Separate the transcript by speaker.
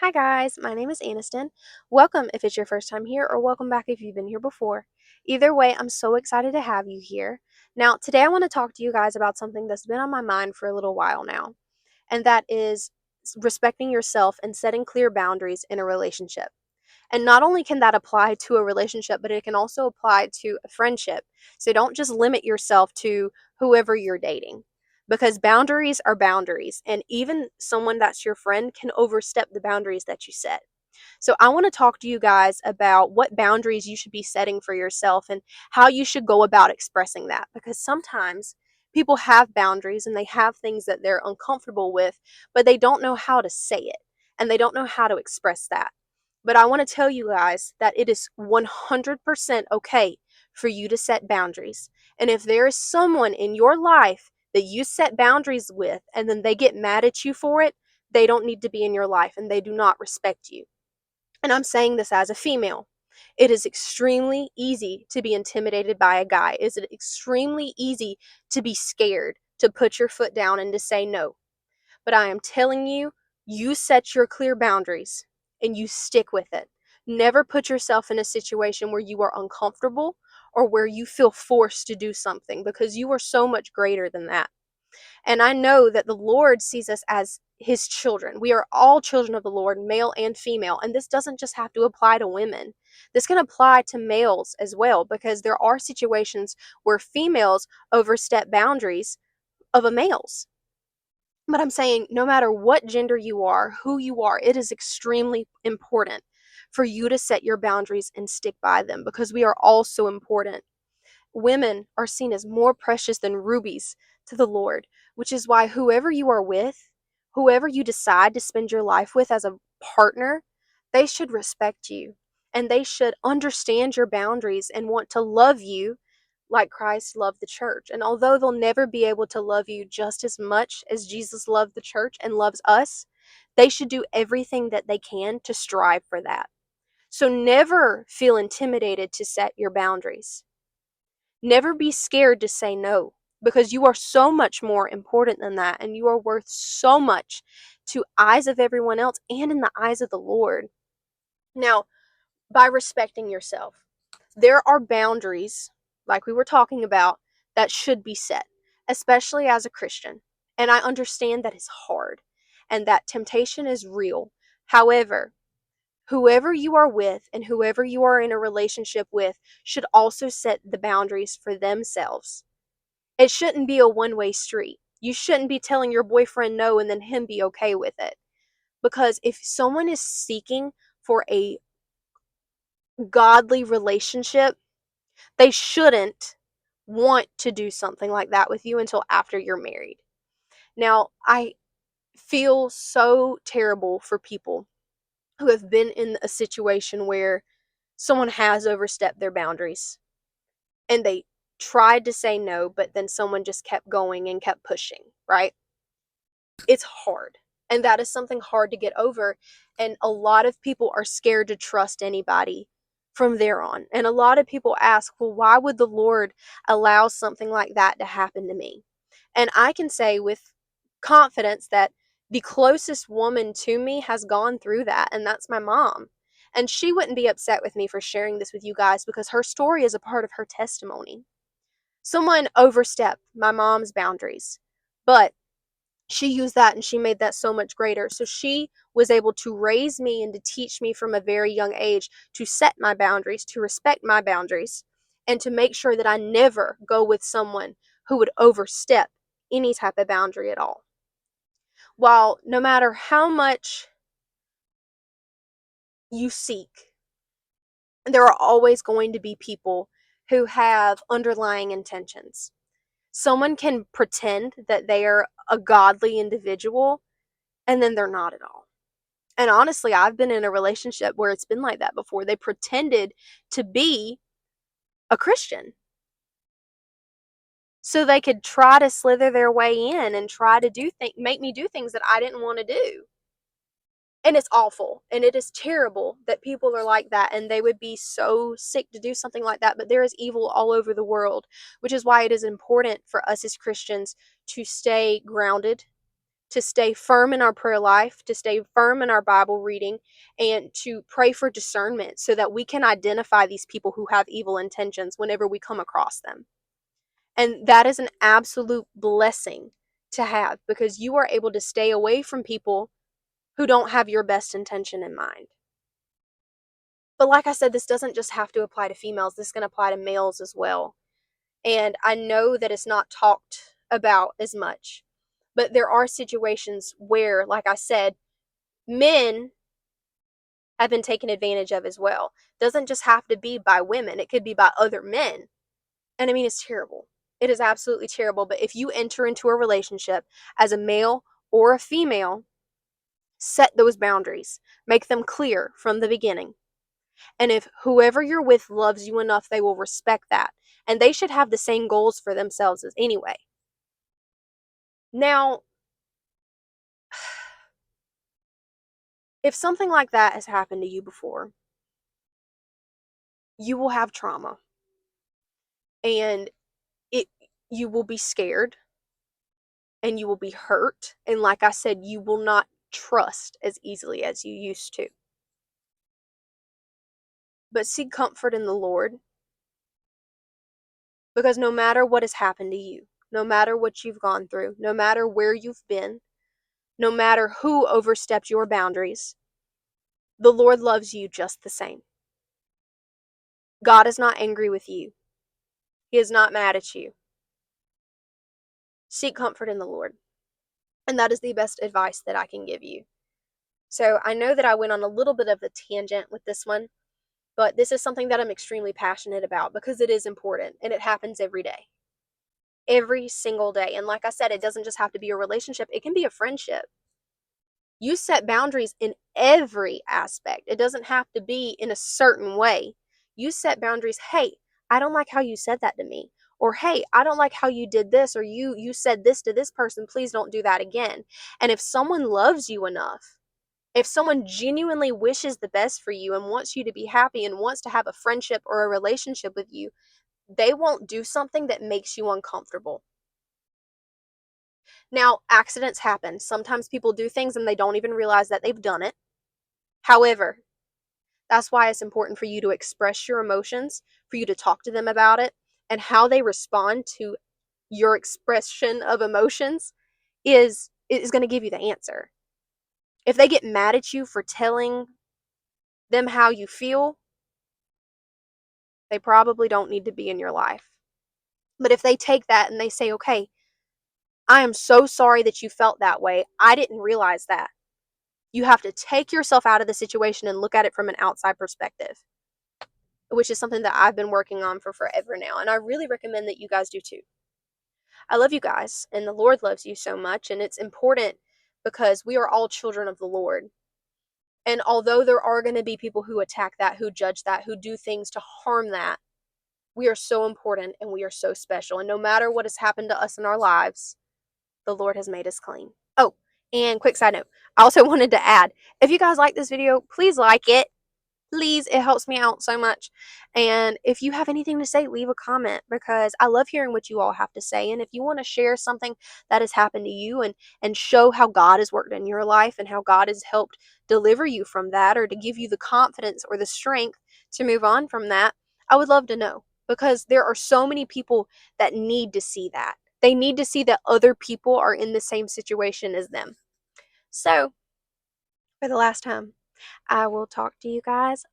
Speaker 1: Hi guys, my name is Aniston. Welcome if it's your first time here, or welcome back if you've been here before. Either way, I'm so excited to have you here. Now, today I want to talk to you guys about something that's been on my mind for a little while now, and that is respecting yourself and setting clear boundaries in a relationship. And not only can that apply to a relationship, but it can also apply to a friendship. So don't just limit yourself to whoever you're dating, because boundaries are boundaries. And even someone that's your friend can overstep the boundaries that you set. So I want to talk to you guys about what boundaries you should be setting for yourself and how you should go about expressing that. Because sometimes people have boundaries and they have things that they're uncomfortable with, but they don't know how to say it and they don't know how to express that. But I want to tell you guys that it is 100% okay for you to set boundaries. And if there is someone in your life that you set boundaries with and then they get mad at you for it, they don't need to be in your life and they do not respect you. And I'm saying this as a female. It is extremely easy to be intimidated by a guy. Is it extremely easy to be scared to put your foot down and to say no? But I am telling you, you set your clear boundaries and you stick with it. Never put yourself in a situation where you are uncomfortable or where you feel forced to do something, because you are so much greater than that. And I know that the Lord sees us as his children. We are all children of the Lord, male and female. And this doesn't just have to apply to women. This can apply to males as well, because there are situations where females overstep boundaries of a male's. But I'm saying no matter what gender you are, who you are, it is extremely important for you to set your boundaries and stick by them, because we are all so important. Women are seen as more precious than rubies to the Lord, which is why whoever you are with, whoever you decide to spend your life with as a partner, they should respect you and they should understand your boundaries and want to love you like Christ loved the church. And although they'll never be able to love you just as much as Jesus loved the church and loves us, they should do everything that they can to strive for that. So never feel intimidated to set your boundaries. Never be scared to say no, because you are so much more important than that, and you are worth so much to eyes of everyone else and in the eyes of the Lord. Now, by respecting yourself, there are boundaries, like we were talking about, that should be set, especially as a Christian. And I understand that it's hard and that temptation is real. However, whoever you are with and whoever you are in a relationship with should also set the boundaries for themselves. It shouldn't be a one-way street. You shouldn't be telling your boyfriend no and then him be okay with it. Because if someone is seeking for a godly relationship, they shouldn't want to do something like that with you until after you're married. Now, I feel so terrible for people who have been in a situation where someone has overstepped their boundaries and they tried to say no, but then someone just kept going and kept pushing, right? It's hard. And that is something hard to get over. And a lot of people are scared to trust anybody from there on. And a lot of people ask, well, why would the Lord allow something like that to happen to me? And I can say with confidence that the closest woman to me has gone through that, and that's my mom. And she wouldn't be upset with me for sharing this with you guys, because her story is a part of her testimony. Someone overstepped my mom's boundaries, but she used that and she made that so much greater. So she was able to raise me and to teach me from a very young age to set my boundaries, to respect my boundaries, and to make sure that I never go with someone who would overstep any type of boundary at all. While no matter how much you seek, there are always going to be people who have underlying intentions. Someone can pretend that they are a godly individual and then they're not at all. And honestly, I've been in a relationship where it's been like that before. They pretended to be a Christian so they could try to slither their way in and try to make me do things that I didn't want to do. And it's awful and it is terrible that people are like that, and they would be so sick to do something like that. But there is evil all over the world, which is why it is important for us as Christians to stay grounded, to stay firm in our prayer life, to stay firm in our Bible reading, and to pray for discernment so that we can identify these people who have evil intentions whenever we come across them. And that is an absolute blessing to have, because you are able to stay away from people who don't have your best intention in mind. But like I said, this doesn't just have to apply to females, this can apply to males as well. And I know that it's not talked about as much, but there are situations where, like I said, men have been taken advantage of as well. It doesn't just have to be by women, it could be by other men. And I mean, it's terrible. It is absolutely terrible. But if you enter into a relationship as a male or a female, set those boundaries, make them clear from the beginning. And if whoever you're with loves you enough, they will respect that. And they should have the same goals for themselves as anyway. Now, if something like that has happened to you before, you will have trauma. And it you will be scared and you will be hurt. And like I said, you will not trust as easily as you used to. But seek comfort in the Lord, because no matter what has happened to you, no matter what you've gone through, no matter where you've been, no matter who overstepped your boundaries, the Lord loves you just the same. God is not angry with you. He is not mad at you. Seek comfort in the Lord. And that is the best advice that I can give you. So I know that I went on a little bit of a tangent with this one, but this is something that I'm extremely passionate about because it is important and it happens every day. Every single day. And like I said, it doesn't just have to be a relationship, it can be a friendship. You set boundaries in every aspect. It doesn't have to be in a certain way. You set boundaries. Hey, I don't like how you said that to me. Or hey, I don't like how you did this, or you said this to this person. Please don't do that again. And if someone loves you enough, if someone genuinely wishes the best for you and wants you to be happy and wants to have a friendship or a relationship with you, they won't do something that makes you uncomfortable. Now, accidents happen. Sometimes people do things and they don't even realize that they've done it. However, that's why it's important for you to express your emotions, for you to talk to them about it, and how they respond to your expression of emotions is going to give you the answer. If they get mad at you for telling them how you feel, they probably don't need to be in your life. But if they take that and they say, okay, I am so sorry that you felt that way. I didn't realize that. You have to take yourself out of the situation and look at it from an outside perspective, which is something that I've been working on for forever now. And I really recommend that you guys do too. I love you guys, and the Lord loves you so much. And it's important because we are all children of the Lord. And although there are going to be people who attack that, who judge that, who do things to harm that, we are so important and we are so special. And no matter what has happened to us in our lives, the Lord has made us clean. Oh, and quick side note, I also wanted to add, if you guys like this video, please like it. Please, it helps me out so much. And if you have anything to say, leave a comment, because I love hearing what you all have to say. And if you want to share something that has happened to you and show how God has worked in your life and how God has helped deliver you from that, or to give you the confidence or the strength to move on from that, I would love to know, because there are so many people that need to see that. They need to see that other people are in the same situation as them. So, for the last time, I will talk to you guys